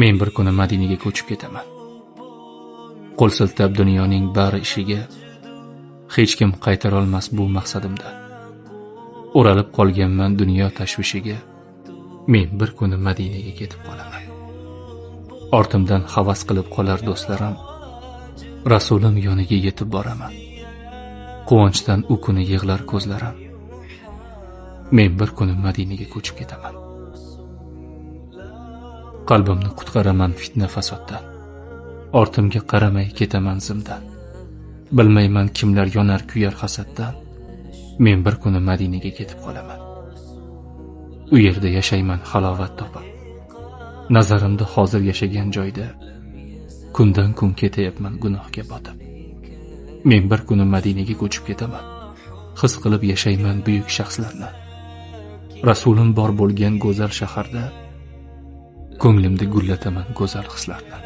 Men bir kuni Madinaga ko'chib ketaman. Qo'l siltab dunyoning bari ishiga hech kim qaytara olmas bu maqsadimda. O'ralib qolganman dunyo tashvishiga. Men bir kuni Madinaga ketib qolaman. Ortimdan havas qilib qolar do'stlarim. Rasulim yoniga yetib boraman. Quvonchdan u kuni yig'lar ko'zlarim. Men bir kuni Madinaga ko'chib ketaman. Qalbimni qutqaraman fitna fasoddan. Ortimga qaramay ketaman zimdan. Bilmayman kimlar yonar kuyar hasaddan. Men bir kuni Madinaga ketib qolaman. U yerda yashayman halovat topib. Nazarimda hozir yashagan joyda kundan kun ketayapman gunohga botib. Men bir kuni Madinaga ko'chib ketaman. His qilib yashayman buyuk shaxslarni. Rasulim bor bo'lgan go'zal shaharda ko'nglimda gullataman go'zal hislarni.